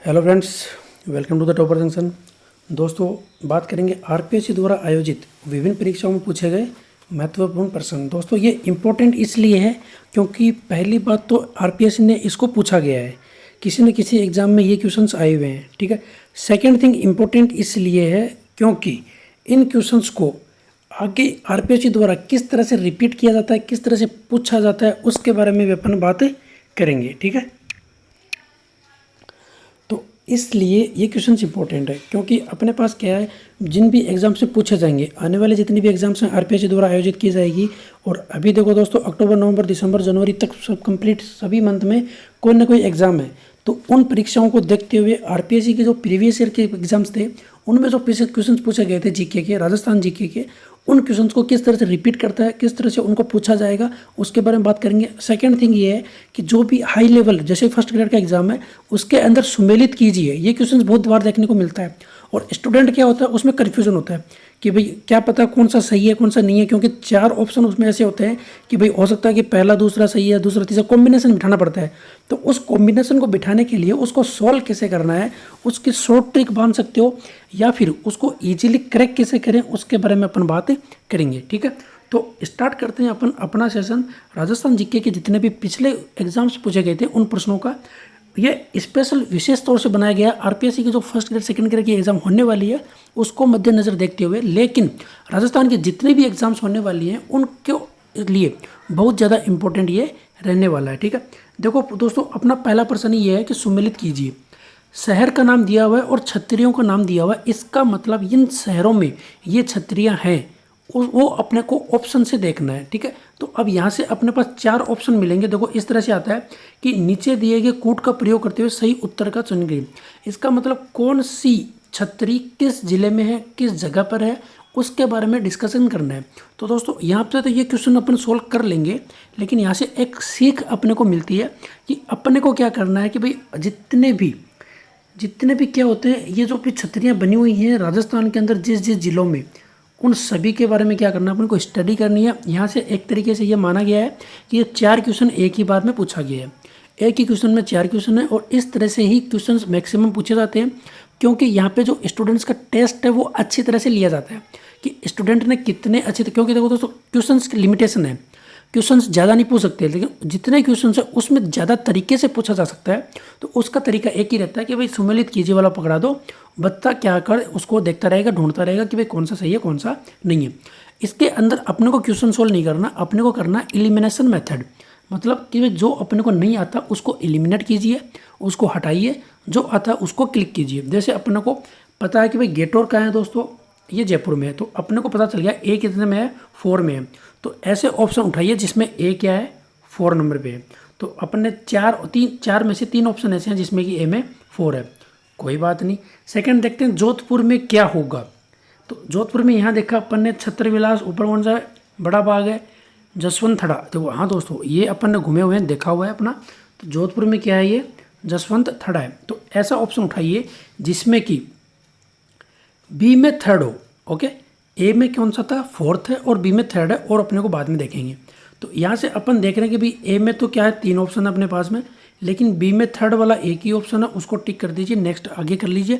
Hello friends, welcome to the Topper Junction. दोस्तों, बात करेंगे आरपीएससी द्वारा आयोजित विभिन्न परीक्षाओं में पूछे गए महत्वपूर्ण प्रश्न। दोस्तों, ये इम्पोर्टेंट इसलिए है क्योंकि पहली बात तो आरपीएससी ने इसको पूछा गया है, किसी न किसी एग्ज़ाम में ये क्वेश्चंस आए हुए हैं। ठीक है। सेकंड थिंग इम्पोर्टेंट इसलिए है क्योंकि इन क्वेश्चंस को आगे आरपीएससी द्वारा किस तरह से रिपीट किया जाता है, किस तरह से पूछा जाता है, उसके बारे में भी अपन बात करेंगे। ठीक है। तो इसलिए ये क्वेश्चन इंपॉर्टेंट है क्योंकि अपने पास क्या है, जिन भी एग्जाम से पूछे जाएंगे, आने वाले जितनी भी एग्जाम्स हैं आरपीएससी द्वारा आयोजित की जाएगी। और अभी देखो दोस्तों, अक्टूबर, नवंबर, दिसंबर, जनवरी तक सब कंप्लीट सभी मंथ में कोई ना कोई एग्जाम है। तो उन परीक्षाओं को देखते हुए आरपीएससी के जो प्रीवियस ईयर के एग्जाम्स थे, उनमें जो क्वेश्चन पूछे गए थे जीके के, राजस्थान जीके के, उन क्वेश्चंस को किस तरह से रिपीट करता है, किस तरह से उनको पूछा जाएगा, उसके बारे में बात करेंगे। सेकंड थिंग ये है कि जो भी हाई लेवल जैसे फर्स्ट ग्रेड का एग्जाम है, उसके अंदर सुमेलित कीजिए। ये क्वेश्चंस बहुत बार देखने को मिलता है और स्टूडेंट क्या होता है, उसमें कन्फ्यूजन होता है कि भाई क्या पता कौन सा सही है कौन सा नहीं है, क्योंकि 4 ऑप्शन उसमें ऐसे होते हैं कि भाई हो सकता है कि पहला दूसरा सही है, दूसरा तीसरा, कॉम्बिनेशन बिठाना पड़ता है। तो उस कॉम्बिनेशन को बिठाने के लिए उसको सॉल्व कैसे करना है, उसकी शॉर्ट ट्रिक बांध सकते हो या फिर उसको ईजिली क्रैक कैसे करें, उसके बारे में अपन बात करेंगे। ठीक है। तो स्टार्ट करते हैं अपन अपना सेशन राजस्थान जीके के जितने भी पिछले एग्जाम्स पूछे गए थे उन प्रश्नों का। ये स्पेशल विशेष तौर से बनाया गया आरपीएससी की जो फर्स्ट ग्रेड सेकंड ग्रेड की एग्जाम होने वाली है उसको मद्देनजर देखते हुए, लेकिन राजस्थान के जितने भी एग्जाम्स होने वाली हैं उनके लिए बहुत ज़्यादा इंपॉर्टेंट ये रहने वाला है। ठीक है। देखो दोस्तों, अपना पहला प्रश्न ये है कि सुमेलित कीजिए। शहर का नाम दिया हुआ है और छतरियों का नाम दिया हुआ है, इसका मतलब इन शहरों में ये छतरियाँ हैं, वो अपने को ऑप्शन से देखना है। ठीक है। तो अब यहाँ से अपने पास 4 ऑप्शन मिलेंगे। देखो इस तरह से आता है कि नीचे दिए गए कूट का प्रयोग करते हुए सही उत्तर का चुनेंगे। इसका मतलब कौन सी छतरी किस जिले में है, किस जगह पर है, उसके बारे में डिस्कशन करना है। तो दोस्तों, यहाँ पे तो ये क्वेश्चन अपन सोल्व कर लेंगे, लेकिन यहाँ से एक सीख अपने को मिलती है कि अपने को क्या करना है कि भाई जितने भी क्या होते हैं, ये जो भी छतरियाँ बनी हुई हैं राजस्थान के अंदर जिस जिस जिलों में, उन सभी के बारे में क्या करना है, अपन को स्टडी करनी है। यहाँ से एक तरीके से ये माना गया है कि ये 4 क्वेश्चन एक ही बार में पूछा गया है, एक ही क्वेश्चन में 4 क्वेश्चन है और इस तरह से ही क्वेश्चन मैक्सिमम पूछे जाते हैं, क्योंकि यहाँ पे जो स्टूडेंट्स का टेस्ट है वो अच्छी तरह से लिया जाता है कि स्टूडेंट ने कितने अच्छे, क्योंकि देखो दोस्तों क्वेश्चन की लिमिटेशन है, क्वेश्चंस ज़्यादा नहीं पूछ सकते, लेकिन जितने क्वेश्चंस है उसमें ज़्यादा तरीके से पूछा जा सकता है। तो उसका तरीका एक ही रहता है कि भाई सुमेलित कीजिए वाला पकड़ा दो, बच्चा क्या कर उसको देखता रहेगा, ढूंढता रहेगा कि भाई कौन सा सही है कौन सा नहीं है। इसके अंदर अपने को क्वेश्चन सोल्व नहीं करना, अपने को करना एलिमिनेशन मेथड, मतलब कि जो अपने को नहीं आता उसको एलिमिनेट कीजिए, उसको हटाइए, जो आता है उसको क्लिक कीजिए। जैसे अपने को पता है कि भाई गेटोर कहाँ है दोस्तों, ये जयपुर में है, तो अपने को पता चल गया ए कितने में है, 4 में है। तो ऐसे ऑप्शन उठाइए जिसमें ए क्या है, 4 नंबर पे है। तो अपने 4 में से 3 ऑप्शन ऐसे हैं जिसमें कि ए में 4 है, कोई बात नहीं। सेकंड देखते हैं जोधपुर में क्या होगा। तो जोधपुर में यहाँ देखा अपन ने छत्र विलास, ऊपर कौन सा है, बड़ा बाग है, जसवंत थड़ा। तो हाँ दोस्तों, ये अपन ने घूमे हुए हैं, देखा हुआ है अपना। तो जोधपुर में क्या है, ये जसवंत थड़ा है। तो ऐसा ऑप्शन उठाइए जिसमें कि बी में 3rd हो। ओके, ए में कौन सा था, 4th है और बी में 3rd है, और अपने को बाद में देखेंगे। तो यहाँ से अपन देख रहे हैं कि भाई ए में तो क्या है, 3 ऑप्शन है अपने पास में, लेकिन बी में 3rd वाला एक ही ऑप्शन है, उसको टिक कर दीजिए, नेक्स्ट आगे कर लीजिए।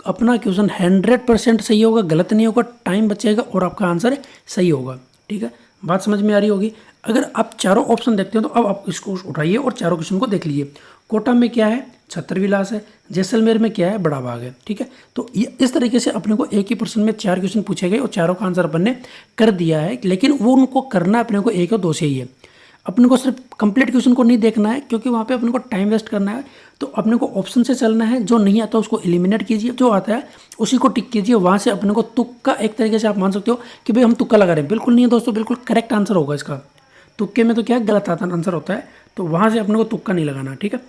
अपना क्वेश्चन 100% सही होगा, गलत नहीं होगा, टाइम बचेगा और आपका आंसर सही होगा। ठीक है, बात समझ में आ रही होगी। अगर आप चारों ऑप्शन देखते हो तो अब आप इसको उठाइए और चारों क्वेश्चन को देख लीजिए। कोटा में क्या है, छत्र विलास है। जैसलमेर में क्या है, बड़ा बाग है। ठीक है। तो ये इस तरीके से अपने को एक ही प्रश्न में 4 क्वेश्चन पूछे गए और चारों का आंसर अपन ने कर दिया है, लेकिन वो उनको करना अपने को 1 और 2 से ही है। अपने को सिर्फ कंप्लीट क्वेश्चन को नहीं देखना है, क्योंकि वहाँ पे अपने को टाइम वेस्ट करना है। तो अपने को ऑप्शन से चलना है, जो नहीं आता उसको एलिमिनेट कीजिए, जो आता है उसी को टिक कीजिए। वहाँ से अपने को तुक्का, एक तरीके से आप मान सकते हो कि भाई हम तुक्का लगा रहे हैं, बिल्कुल नहीं है दोस्तों, बिल्कुल करेक्ट आंसर होगा इसका। तुक्के में तो क्या गलत आता आंसर होता है, तो वहाँ से अपने को तुक्का नहीं लगाना। ठीक है।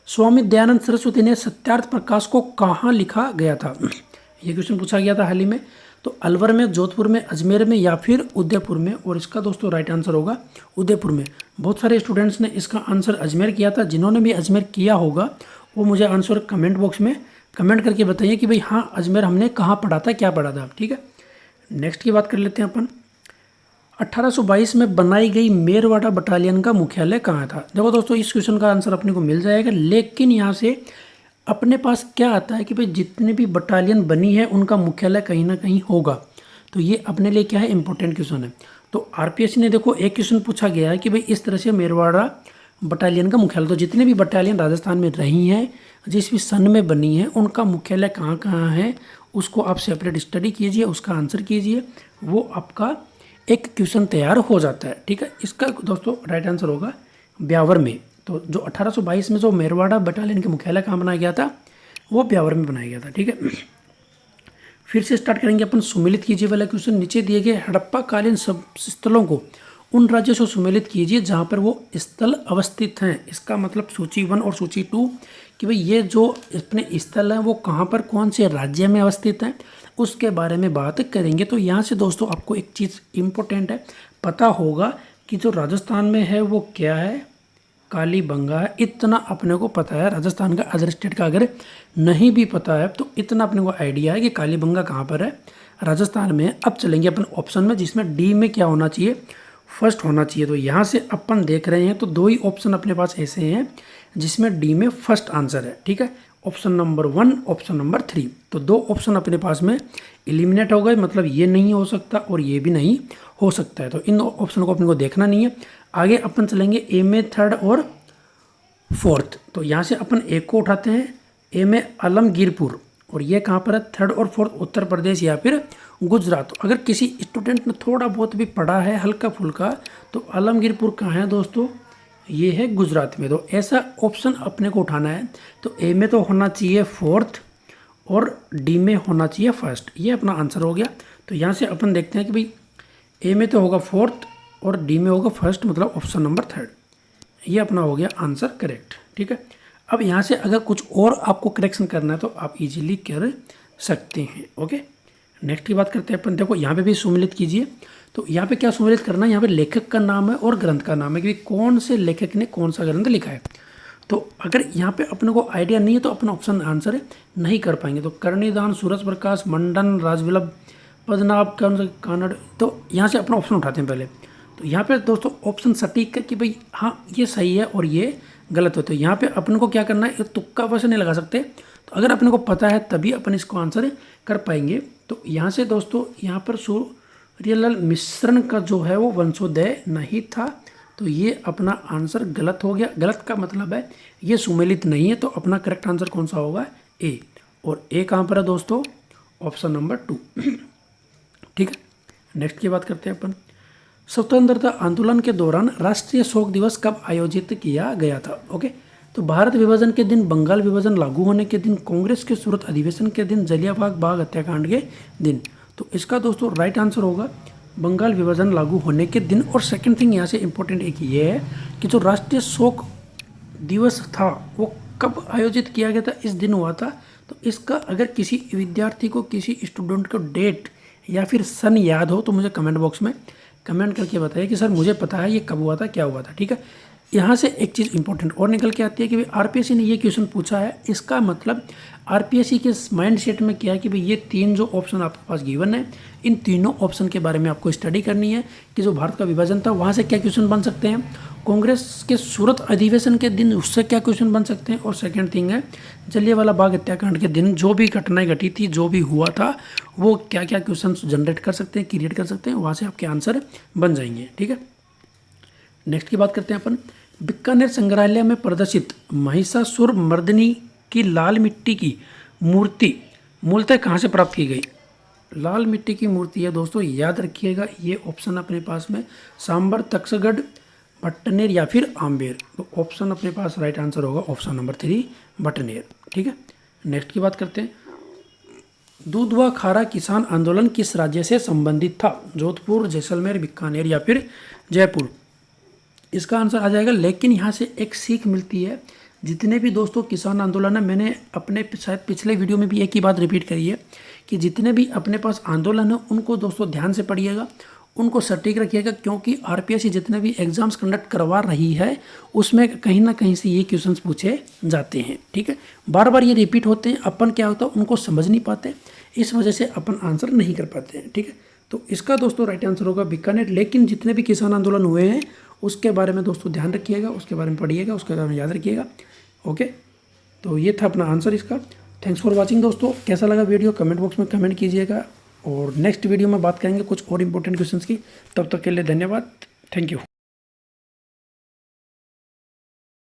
स्वामी दयानंद सरस्वती ने सत्यार्थ प्रकाश को कहाँ लिखा गया था, ये क्वेश्चन पूछा गया था हाल ही में। तो अलवर में, जोधपुर में, अजमेर में या फिर उदयपुर में, और इसका दोस्तों राइट आंसर होगा उदयपुर में। बहुत सारे स्टूडेंट्स ने इसका आंसर अजमेर किया था। जिन्होंने भी अजमेर किया होगा वो मुझे आंसर कमेंट बॉक्स में कमेंट करके बताइए कि भाई हाँ अजमेर हमने कहाँ पढ़ा था, क्या पढ़ा था। ठीक है। नेक्स्ट की बात कर लेते हैं अपन। 1822 में बनाई गई मेरवाड़ा बटालियन का मुख्यालय कहाँ था। देखो दोस्तों, इस क्वेश्चन का आंसर अपने को मिल जाएगा, लेकिन यहाँ से अपने पास क्या आता है कि भाई जितने भी बटालियन बनी है उनका मुख्यालय कहीं ना कहीं होगा। तो ये अपने लिए क्या है, इंपॉर्टेंट क्वेश्चन है। तो आरपीएससी ने देखो एक क्वेश्चन पूछा गया है कि भाई इस तरह से मेरवाड़ा बटालियन का मुख्यालय, तो जितने भी बटालियन राजस्थान में रही हैं जिस भी सन में बनी है उनका मुख्यालय कहाँ कहाँ है, उसको आप सेपरेट स्टडी कीजिए, उसका आंसर कीजिए, वो आपका एक क्वेश्चन तैयार हो जाता है। ठीक है, इसका दोस्तों राइट आंसर होगा ब्यावर में। तो जो 1822 में जो मेरवाड़ा बटालियन के मुख्यालय कहाँ बनाया गया था, वो ब्यावर में बनाया गया था। ठीक है, फिर से स्टार्ट करेंगे अपन। सुमेलित कीजिए वाला क्वेश्चन। नीचे दिए गए हड़प्पा कालीन सब स्थलों को उन राज्यों से सुमेलित कीजिए जहाँ पर वो स्थल अवस्थित हैं। इसका मतलब सूची 1 और सूची 2 कि भाई ये जो अपने स्थल हैं वो कहाँ पर कौन से राज्य में अवस्थित हैं उसके बारे में बात करेंगे। तो यहाँ से दोस्तों आपको एक चीज़ इम्पोर्टेंट है, पता होगा कि जो राजस्थान में है वो क्या है, कालीबंगा है। इतना अपने को पता है। राजस्थान का अदर स्टेट का अगर नहीं भी पता है तो इतना अपने को आइडिया है कि कालीबंगा कहाँ पर है, राजस्थान में है। अब चलेंगे अपन ऑप्शन में, जिसमें डी में क्या होना चाहिए, फर्स्ट होना चाहिए। तो यहाँ से अपन देख रहे हैं तो 2 ही ऑप्शन अपने पास ऐसे हैं जिसमें डी में फर्स्ट आंसर है। ठीक है, ऑप्शन नंबर 1, ऑप्शन नंबर 3। तो 2 ऑप्शन अपने पास में एलिमिनेट हो गए, मतलब ये नहीं हो सकता और ये भी नहीं हो सकता है। तो इन ऑप्शन को अपने को देखना नहीं है। आगे अपन चलेंगे ए में थर्ड और फोर्थ। तो यहाँ से अपन ए को उठाते हैं। ए में आलमगीरपुर, और ये कहाँ पर है, थर्ड और फोर्थ उत्तर प्रदेश या फिर गुजरात। अगर किसी स्टूडेंट ने थोड़ा बहुत भी पढ़ा है हल्का फुल्का तो आलमगीरपुर कहाँ है दोस्तों, ये है गुजरात में। तो ऐसा ऑप्शन अपने को उठाना है। तो ए में तो होना चाहिए फोर्थ और डी में होना चाहिए फर्स्ट, ये अपना आंसर हो गया। तो यहाँ से अपन देखते हैं कि भाई ए में तो होगा फोर्थ और डी में होगा फर्स्ट, मतलब ऑप्शन नंबर 3, ये अपना हो गया आंसर करेक्ट। ठीक है, अब यहाँ से अगर कुछ और आपको करेक्शन करना है तो आप इजीली कर सकते हैं। ओके, नेक्स्ट की बात करते हैं अपन। देखो यहाँ पे भी सुमेलित कीजिए। तो यहाँ पे क्या सुमेलित करना है, यहाँ पे लेखक का नाम है और ग्रंथ का नाम है कि कौन से लेखक ने कौन सा ग्रंथ लिखा है। तो अगर यहाँ पे अपने को आइडिया नहीं है तो अपना ऑप्शन आंसर नहीं कर पाएंगे। तो कर्णिदान, सूरज प्रकाश, मंडन, राजवल्लभ, पद्मनाभ, कानड़। तो यहाँ से अपना ऑप्शन उठाते हैं पहले। तो यहाँ पे दोस्तों ऑप्शन सटीक है कि भाई हाँ ये सही है और ये गलत होता है। यहाँ पे अपन को क्या करना है, ये तुक्का वैसे नहीं लगा सकते। तो अगर अपने को पता है तभी अपन इसको आंसर कर पाएंगे। तो यहाँ से दोस्तों यहाँ पर सूर्यलाल मिश्रण का जो है वो वंशोदय नहीं था, तो ये अपना आंसर गलत हो गया। गलत का मतलब है ये सुमेलित नहीं है। तो अपना करेक्ट आंसर कौन सा होगा, ए। और ए कहाँ पर है दोस्तों, ऑप्शन नंबर 2। ठीक है, नेक्स्ट की बात करते हैं अपन। स्वतंत्रता आंदोलन के दौरान राष्ट्रीय शोक दिवस कब आयोजित किया गया था। ओके, तो भारत विभाजन के दिन, बंगाल विभाजन लागू होने के दिन, कांग्रेस के सूरत अधिवेशन के दिन, जलियांवाला बाग हत्याकांड के दिन। तो इसका दोस्तों राइट आंसर होगा बंगाल विभाजन लागू होने के दिन। और सेकंड थिंग यहाँ से इंपॉर्टेंट एक ये है कि जो राष्ट्रीय शोक दिवस था वो कब आयोजित किया गया था, इस दिन हुआ था। तो इसका अगर किसी विद्यार्थी को, किसी स्टूडेंट को डेट या फिर सन याद हो तो मुझे कमेंट बॉक्स में कमेंट करके बताइए कि सर मुझे पता है ये कब हुआ था, क्या हुआ था। ठीक है, यहाँ से एक चीज़ इंपॉर्टेंट और निकल के आती है कि भाई आरपीएससी ने ये क्वेश्चन पूछा है, इसका मतलब आरपीएससी के माइंड सेट में क्या है कि भाई ये 3 जो ऑप्शन आपके पास गिवन है, इन तीनों ऑप्शन के बारे में आपको स्टडी करनी है कि जो भारत का विभाजन था वहाँ से क्या क्वेश्चन बन सकते हैं, कांग्रेस के सूरत अधिवेशन के दिन उससे क्या क्वेश्चन बन सकते हैं, और सेकेंड थिंग है जलियांवाला बाग हत्याकांड के दिन जो भी घटनाएं घटी थी, जो भी हुआ था, वो क्या क्या क्वेश्चन जनरेट कर सकते हैं, क्रिएट कर सकते हैं, वहाँ से आपके आंसर बन जाएंगे। ठीक है, नेक्स्ट की बात करते हैं अपन। बीकानेर संग्रहालय में प्रदर्शित महिषासुर मर्दिनी की लाल मिट्टी की मूर्ति मूलतः कहाँ से प्राप्त की गई। लाल मिट्टी की मूर्ति है दोस्तों, याद रखिएगा ये ऑप्शन अपने पास में सांबर, तक्षगढ़, भट्टनेर या फिर आम्बेर। तो ऑप्शन अपने पास राइट आंसर होगा ऑप्शन नंबर 3 भट्टनेर। ठीक है, नेक्स्ट की बात करते हैं। दूधवा खारा किसान आंदोलन किस राज्य से संबंधित था, जोधपुर, जैसलमेर, बीकानेर या फिर जयपुर। इसका आंसर आ जाएगा, लेकिन यहाँ से एक सीख मिलती है। जितने भी दोस्तों किसान आंदोलन है, मैंने अपने शायद पिछले वीडियो में भी एक ही बात रिपीट करी है कि जितने भी अपने पास आंदोलन है उनको दोस्तों ध्यान से पढ़िएगा, उनको सटीक रखिएगा, क्योंकि आरपीएससी जितने भी एग्जाम्स कंडक्ट करवा रही है उसमें कहीं ना कहीं से ये क्वेश्चंस पूछे जाते हैं। ठीक है, बार बार ये रिपीट होते हैं, अपन क्या होता है उनको समझ नहीं पाते, इस वजह से अपन आंसर नहीं कर पाते हैं। ठीक है, तो इसका दोस्तों राइट आंसर होगा बीकानेर। लेकिन जितने भी किसान आंदोलन हुए हैं उसके बारे में दोस्तों ध्यान रखिएगा, उसके बारे में पढ़िएगा, उसके बारे में याद रखिएगा। ओके, तो ये था अपना आंसर इसका। थैंक्स फॉर वॉचिंग दोस्तों। कैसा लगा वीडियो कमेंट बॉक्स में कमेंट कीजिएगा, और नेक्स्ट वीडियो में बात करेंगे कुछ और इंपॉर्टेंट क्वेश्चंस की। तब तक के लिए धन्यवाद। Thank you.